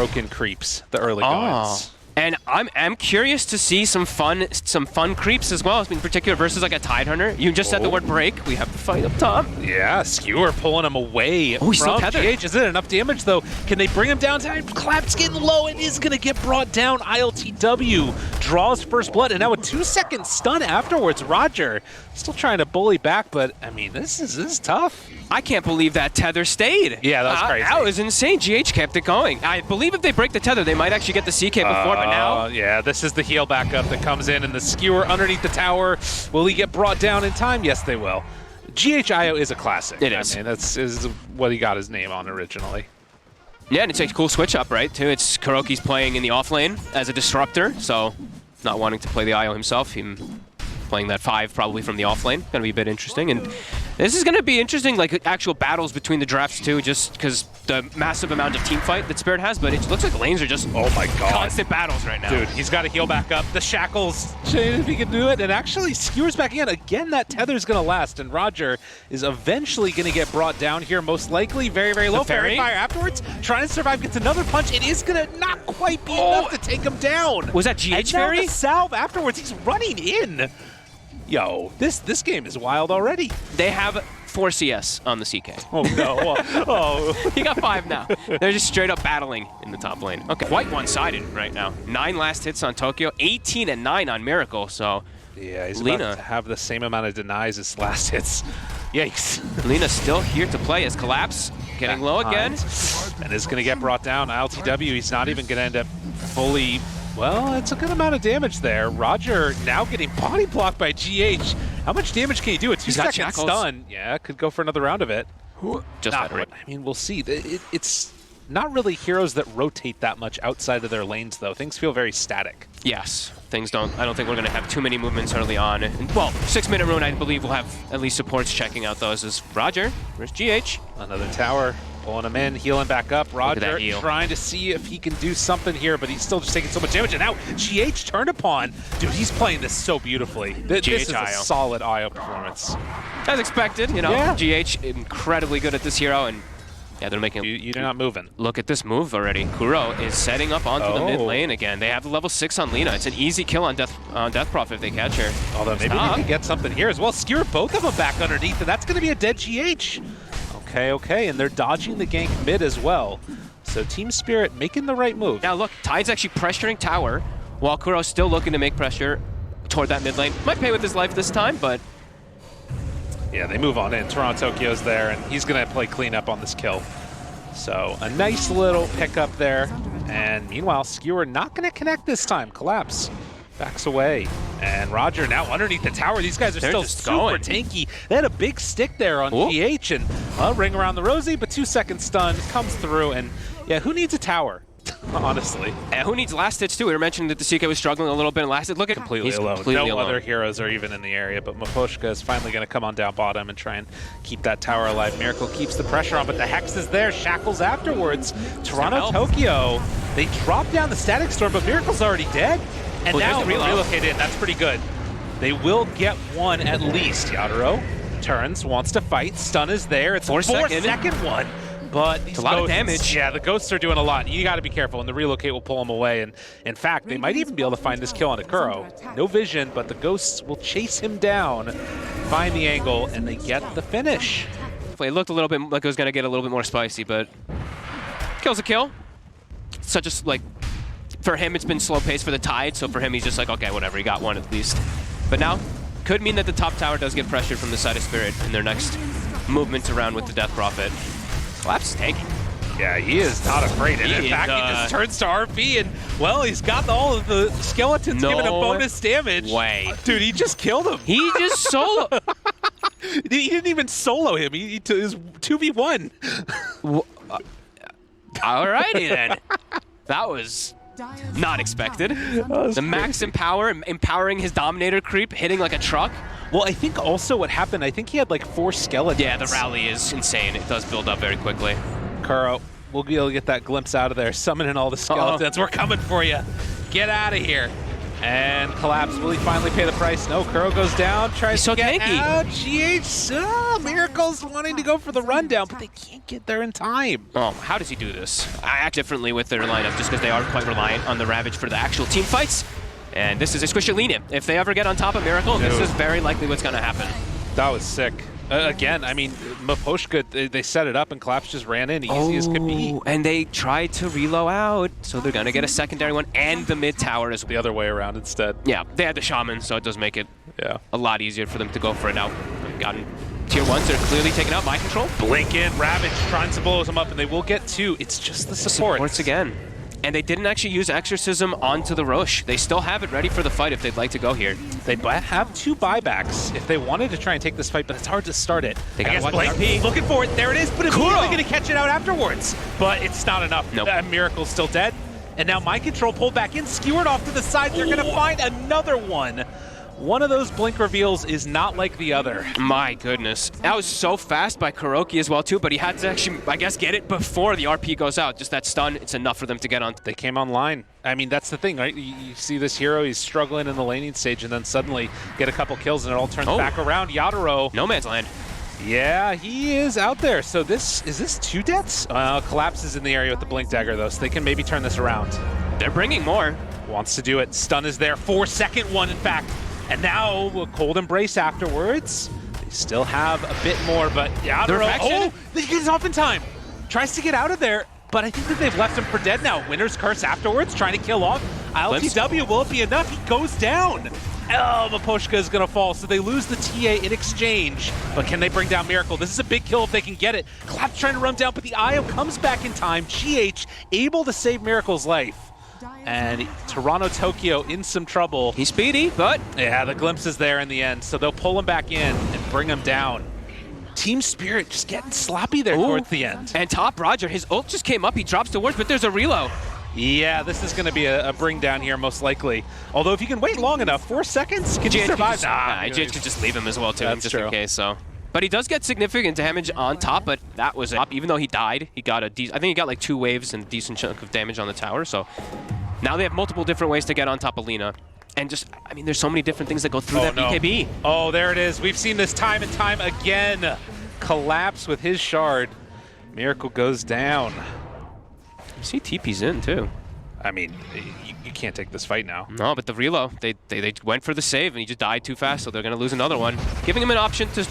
broken creeps, the early gods. And I'm curious to see some fun creeps as well, in particular versus like a Tide Hunter. You just said the word break. We have to fight up top. Yeah, Skewer pulling him away he's still from tethered. GH. Is it enough damage though? Can they bring him down? Collapse getting low. It is going to get brought down. ILTW draws first blood, and now a 2-second stun afterwards. Roger still trying to bully back, but I mean, this is tough. I can't believe that tether stayed. Yeah, that was crazy. That was insane. GH kept it going. I believe if they break the tether, they might actually get the CK before, but now... Yeah, this is the heal backup that comes in, and the Skewer underneath the tower. Will he get brought down in time? Yes, they will. GHIO is a classic. It is. I mean, that's what he got his name on originally. Yeah, and it's a cool switch up, right, too. It's Kuroki's playing in the off lane as a disruptor, so not wanting to play the IO himself. Him playing that 5 probably from the off lane. Gonna be a bit interesting. And this is gonna be interesting, like actual battles between the drafts too, just because the massive amount of team fight that Spirit has, but it looks like lanes are just constant battles right now. Dude, he's got to heal back up. The shackles, if he can do it, and actually Skewer's back in. Again, that tether's gonna last, and Roger is eventually gonna get brought down here, most likely very, very low. Fairy Fire afterwards, trying to survive, gets another punch. It is gonna not quite be enough to take him down. Was that GH Fairy? And now the salve afterwards, he's running in. Yo, this game is wild already. They have 4 CS on the CK. Oh no. He got 5 now. They're just straight up battling in the top lane. Okay, quite one-sided right now. 9 last hits on Tokyo, 18 and 9 on Miracle, so yeah, he's Lina about to have the same amount of denies as last hits. Yikes. Lina's still here to play as Collapse getting low again. And is going to get brought down. ILTW, he's not even going to end up fully... Well, it's a good amount of damage there. Roger now getting body blocked by GH. How much damage can he do? A 2-second stun. Yeah, could go for another round of it. Just that right. I mean, we'll see. It's not really heroes that rotate that much outside of their lanes, though. Things feel very static. Yes. Things don't... I don't think we're going to have too many movements early on. And, well, 6-minute rune, I believe we'll have at least supports checking out those as Roger. Where's GH? Another tower. Pulling him in, healing back up. Roger trying to see if he can do something here, but he's still just taking so much damage. And now GH turned upon. Dude, he's playing this so beautifully. This is a solid IO performance. As expected, you know. Yeah. GH incredibly good at this hero, and yeah, they're making... You're not moving. Look at this move already. Kuro is setting up onto the mid lane again. They have the level 6 on Lina. It's an easy kill on Death Prof if they catch her. Although maybe they can get something here as well. Skewer both of them back underneath, and that's going to be a dead GH. Okay, and they're dodging the gank mid as well. So Team Spirit making the right move. Now look, Tide's actually pressuring tower, while Kuro's still looking to make pressure toward that mid lane. Might pay with his life this time, but... Yeah, they move on in. Toronto Tokyo's there, and he's going to play cleanup on this kill. So a nice little pickup there. And meanwhile, Skewer not going to connect this time. Collapse backs away. And Roger now underneath the tower. These guys are still super tanky. They had a big stick there on GH, and ring around the rosy, but 2-second stun comes through. And yeah, who needs a tower? Honestly. And who needs last hits too? We were mentioning that the CK was struggling a little bit in last hit. Look at completely alone. No other heroes are even in the area, but Maposhka is finally going to come on down bottom and try and keep that tower alive. Miracle keeps the pressure on, but the Hex is there. Shackles afterwards. Toronto Tokyo, they drop down the Static Storm, but Miracle's already dead. And now relocated in. That's pretty good. They will get one at least. Yadaro turns, wants to fight. Stun is there. It's a 4-second one. But it's a lot of damage. Yeah, the ghosts are doing a lot. You got to be careful, and the relocate will pull them away. And in fact, they might even be able to find this kill on Akuro. No vision, but the ghosts will chase him down, find the angle, and they get the finish. It looked a little bit like it was going to get a little bit more spicy, but kill's a kill. Such a, like, for him, it's been slow pace for the Tide, so for him, he's just like, okay, whatever, he got one at least. But now, could mean that the top tower does get pressured from the side of Spirit in their next movement around with the Death Prophet. Collapse is tanking. Yeah, he is not afraid. And in fact, he just turns to RP, and, well, he's got all of the skeletons giving a bonus damage. Dude, he just killed him. He just solo. He didn't even solo him. He was 2v1. Alrighty then. That was not expected. The max empowering his Dominator creep, hitting like a truck. Well, I think also what happened, I think he had like 4 skeletons. Yeah, the rally is insane. It does build up very quickly. Kuro, we'll be able to get that glimpse out of there, summoning all the skeletons. We're coming for you. Get out of here. And Collapse, will he finally pay the price? No, Kuro goes down, tries to get out. GH, Miracle's wanting to go for the rundown, but they can't get there in time. Oh, how does he do this? I act differently with their lineup just because they are quite reliant on the Ravage for the actual team fights. And this is a squishy lean-in. If they ever get on top of Miracle, this is very likely what's going to happen. That was sick. Again, I mean, Maposhka, they set it up and Collapse just ran in easy as could be. And they tried to reload out, so they're going to get a secondary one and the mid tower as well. The other way around instead. Yeah, they had the Shaman, so it does make it a lot easier for them to go for it now. They've gotten tier 1s, they're clearly taking out Mind Control. Blink in, Ravage trying to blow them up, and they will get 2. It's just the supports. Supports again. And they didn't actually use Exorcism onto the Rosh. They still have it ready for the fight if they'd like to go here. They have 2 buybacks if they wanted to try and take this fight, but it's hard to start it. They got Blink looking for it. There it is, but immediately going to catch it out afterwards. But it's not enough. Nope. Miracle's still dead. And now Mind Control pulled back in, skewered off to the side. They're going to find another one. One of those blink reveals is not like the other. My goodness. That was so fast by Kuroki as well, too, but he had to actually, I guess, get it before the RP goes out. Just that stun, it's enough for them to get on. They came online. I mean, that's the thing, right? You see this hero, he's struggling in the laning stage, and then suddenly get a couple kills, and it all turns back around. Yadaro. No man's land. Yeah, he is out there. So is this 2 deaths? Collapse is in the area with the blink dagger, though, so they can maybe turn this around. They're bringing more. Wants to do it. Stun is there. 4-second one, in fact. And now a cold embrace afterwards. They still have a bit more, but Yadaro, he gets off in time. Tries to get out of there, but I think that they've left him for dead now. Winner's Curse afterwards, trying to kill off. LTW, will it be enough? He goes down. Maposhka is going to fall, so they lose the TA in exchange. But can they bring down Miracle? This is a big kill if they can get it. Collapse trying to run down, but the IO comes back in time. GH able to save Miracle's life. And Toronto Tokyo in some trouble. He's speedy, but yeah, the glimpse is there in the end, so they'll pull him back in and bring him down. T.Spirit just getting sloppy there towards the end. And top Roger, his ult just came up, he drops towards, but there's a reload. Yeah, this is going to be a bring down here most likely. Although if you can wait long enough, 4 seconds, can you survive? GH could just leave him as well too, That's just true. in case. So, but he does get significant damage on top, but that was it. Even though he died, he got I think he got like 2 waves and a decent chunk of damage on the tower. So now they have multiple different ways to get on top of Lina. And just, I mean, there's so many different things that go through that BKB. Oh, there it is. We've seen this time and time again. Collapse with his shard. Miracle goes down. You see TP's in too. I mean, you can't take this fight now. No, but the reload, they went for the save and he just died too fast, so they're going to lose another one. Giving him an option to...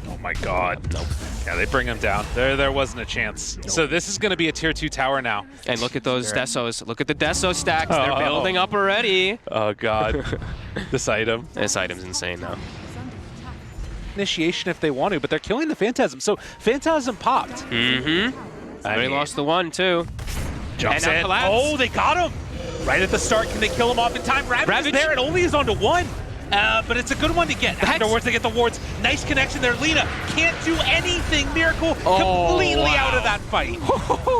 Oh my god. Nope. Yeah, they bring him down. There wasn't a chance. Nope. So this is going to be a tier 2 tower now. And look at those Desos. Look at the Deso stacks. They're building up already. Oh god. This item. This item's insane now. Initiation if they want to, but they're killing the Phantasm. So Phantasm popped. Mm-hmm. They lost the one too. Jumps and in. Collapse. Oh, they got him. Right at the start. Can they kill him off in time? Ravage is there. It only is onto 1. But it's a good one to get. Afterwards, they get the wards. Nice connection there. Lina can't do anything. Miracle completely out of that fight.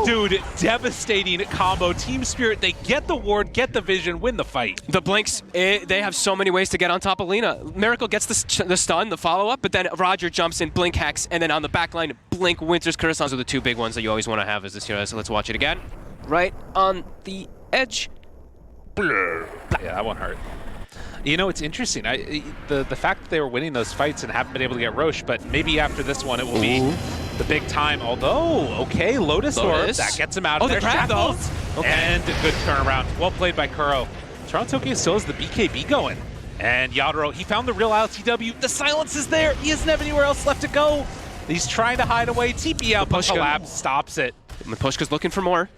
Dude, devastating combo. T.Spirit, they get the ward, get the vision, win the fight. The blinks, they have so many ways to get on top of Lina. Miracle gets the stun, the follow-up, but then Roger jumps in, blink hacks, and then on the back line, blink Winter's Curse. Those are the 2 big ones that you always want to have as this hero. So let's watch it again. Right on the edge. Yeah, that one hurt. You know, it's interesting. The fact that they were winning those fights and haven't been able to get Roche, but maybe after this one it will be the big time. Although, okay, Lotus Orb, that gets him out of there. The grab though. Okay. And a good turnaround. Well played by Kuro. Toronto Tokyo still has the BKB going. And Yadaro, he found the real LTW. The silence is there. He doesn't have anywhere else left to go. He's trying to hide away. TP out, but Collapse stops it. Maposhka's looking for more.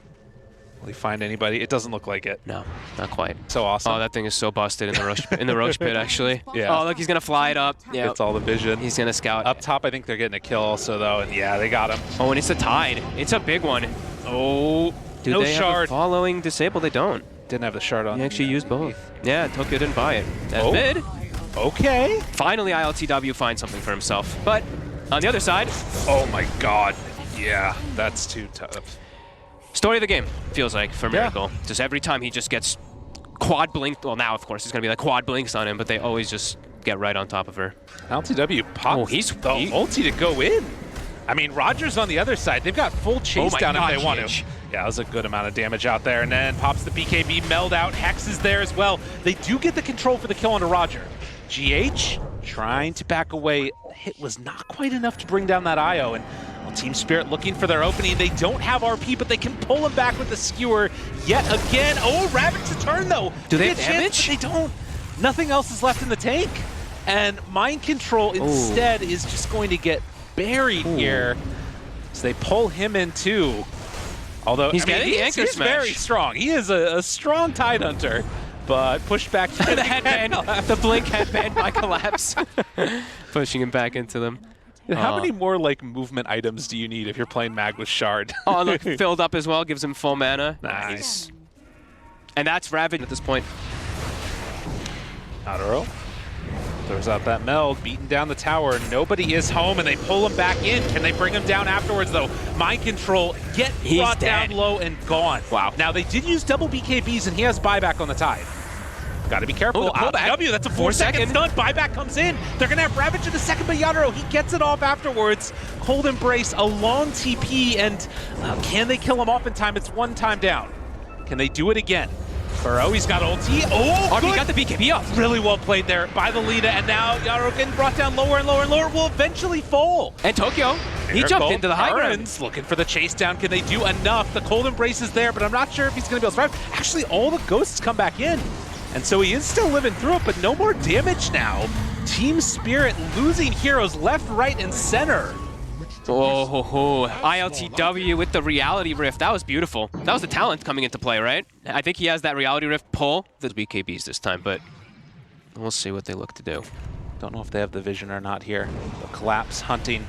Will he find anybody? It doesn't look like it. No, not quite. So awesome. Oh, that thing is so busted in the Roche in the Roche pit, actually. Yeah. Oh, look, he's gonna fly it up. Yeah. It's all the vision. He's gonna scout. Up top, I think they're getting a kill also, though. And yeah, they got him. Oh, and it's a tide. It's a big one. Oh, do no they shard. Have following disabled? They don't. Didn't have the shard on. He actually used both. Yeah, Tokyo didn't buy it. That's mid. Okay. Finally, ILTW finds something for himself. But on the other side. Oh my god. Yeah, that's too tough. Story of the game, feels like, for Miracle. Just every time he just gets quad blinked. Well, now, of course, it's going to be like quad blinks on him, but they always just get right on top of her. LTW pops the ulti to go in. I mean, Roger's on the other side. They've got full chase down if they want to. Yeah, that was a good amount of damage out there. And then pops the BKB, meld out. Hex is there as well. They do get the control for the kill onto Roger. GH trying to back away. Hit was not quite enough to bring down that IO. And T.Spirit looking for their opening. They don't have RP, but they can pull him back with the skewer yet again. Oh, Ravage to turn though. Do they have damage? They don't. Nothing else is left in the tank. And Mind Control instead is just going to get buried here. So they pull him in too. Although he's getting the anchor he's smash. Very strong. He is a strong Tidehunter, but pushed back the headband, the blink headband by Collapse, pushing him back into them. How many more like movement items do you need if you're playing Mag with Shard? Oh, look, filled up as well, gives him full mana. Nice. And that's Ravage at this point. Adoro throws out that meld, beating down the tower. Nobody is home, and they pull him back in. Can they bring him down afterwards, though? Mind Control, brought down low and gone. Wow. Now, they did use double BKBs, and he has buyback on the Tide. Got to be careful. W, that's a 4-second stun. Buyback comes in. They're going to have Ravage in a second, but Yadaro, he gets it off afterwards. Cold Embrace, a long TP, and can they kill him off in time? It's one time down. Can they do it again? Burrow, he's got ulti. Oh, he got the BKB off. Really well played there by the leader, and now Yadaro getting brought down lower and lower and lower, will eventually fall. And Tokyo, he jumped into the high ground. Looking for the chase down. Can they do enough? The Cold Embrace is there, but I'm not sure if he's going to be able to survive. Actually, all the ghosts come back in. And so he is still living through it, but no more damage now. T.Spirit losing heroes left, right, and center. Oh, ILTW with the Reality Rift. That was beautiful. That was the talent coming into play, right? I think he has that Reality Rift pull. The BKBs this time, but we'll see what they look to do. Don't know if they have the vision or not here. The Collapse hunting,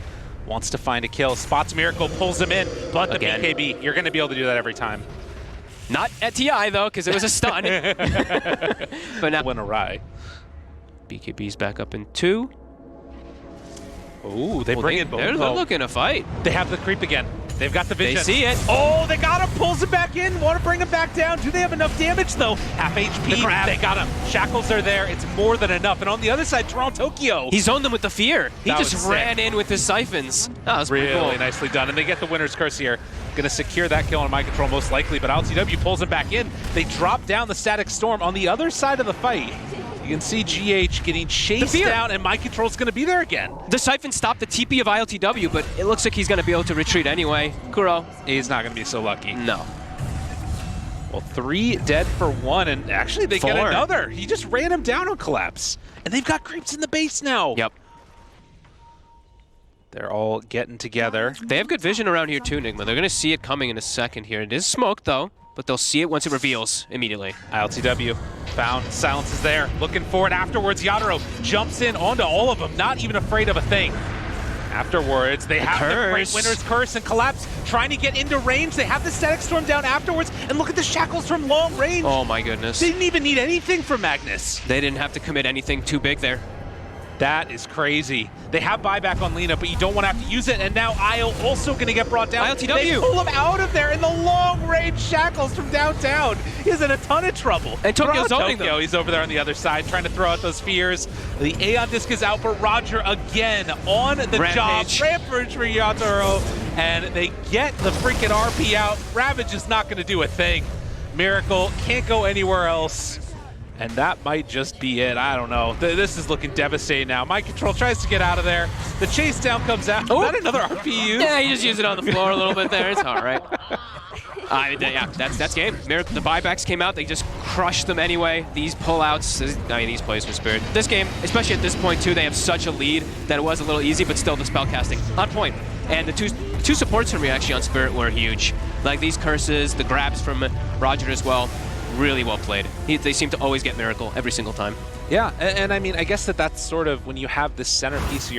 wants to find a kill. Spots Miracle, pulls him in, but the BKB, you're going to be able to do that every time. Not at TI, though, because it was a stun. But now went awry. BKB's back up in 2. Ooh, they bring it both. They're looking to fight. They have the creep again. They've got the vision. They see it. Oh, they got him. Pulls him back in. Want to bring him back down. Do they have enough damage, though? Half HP. They got him. Shackles are there. It's more than enough. And on the other side, Toronto Tokyo. He zoned them with the fear. He just ran in with his siphons. That was really cool. Nicely done. And they get the winner's curse here. Going to secure that kill on Mind Control most likely, but LTW pulls him back in. They drop down the Static Storm on the other side of the fight. You can see GH getting chased down, and Mind Control's going to be there again. The Siphon stopped the TP of ILTW, but it looks like he's going to be able to retreat anyway. Kuro. He's not going to be so lucky. No. Well, 3 dead for 1, and actually they 4. get another. He just ran him down on Collapse. And they've got creeps in the base now. Yep. They're all getting together. They have good vision around here too, Nigma. They're going to see it coming in a second here. It is smoke, though, but they'll see it once it reveals immediately. ILTW found. Silence is there. Looking for it afterwards. Yadaro jumps in onto all of them, not even afraid of a thing. Afterwards, they have the great winner's curse and Collapse trying to get into range. They have the Static Storm down afterwards, and look at the shackles from long range. Oh my goodness. They didn't even need anything from Magnus. They didn't have to commit anything too big there. That is crazy. They have buyback on Lena, but you don't want to have to use it. And now IO also going to get brought down. ILTW. They pull him out of there in the long-range shackles from downtown. He's in a ton of trouble. And Tokyo's owning them. He's over there on the other side trying to throw out those fears. The Aeon Disc is out, but Roger again on the job. Rampage for Yatoro. And they get the freaking RP out. Ravage is not going to do a thing. Miracle can't go anywhere else. And that might just be it. I don't know. This is looking devastating now. Mind Control tries to get out of there. The chase down comes out. Oh. Is that another RP? Yeah, he just used it on the floor a little bit there. It's all right. Yeah, that's game. Miracle, the buybacks came out. They just crushed them anyway. These pullouts, I mean, these plays for Spirit. This game, especially at this point too, they have such a lead that it was a little easy, but still the spellcasting on point. And the two supports from me actually on Spirit were huge. Like these curses, the grabs from Roger as well. Really well played. They seem to always get Miracle every single time. Yeah, and I mean, I guess that's sort of when you have this centerpiece of your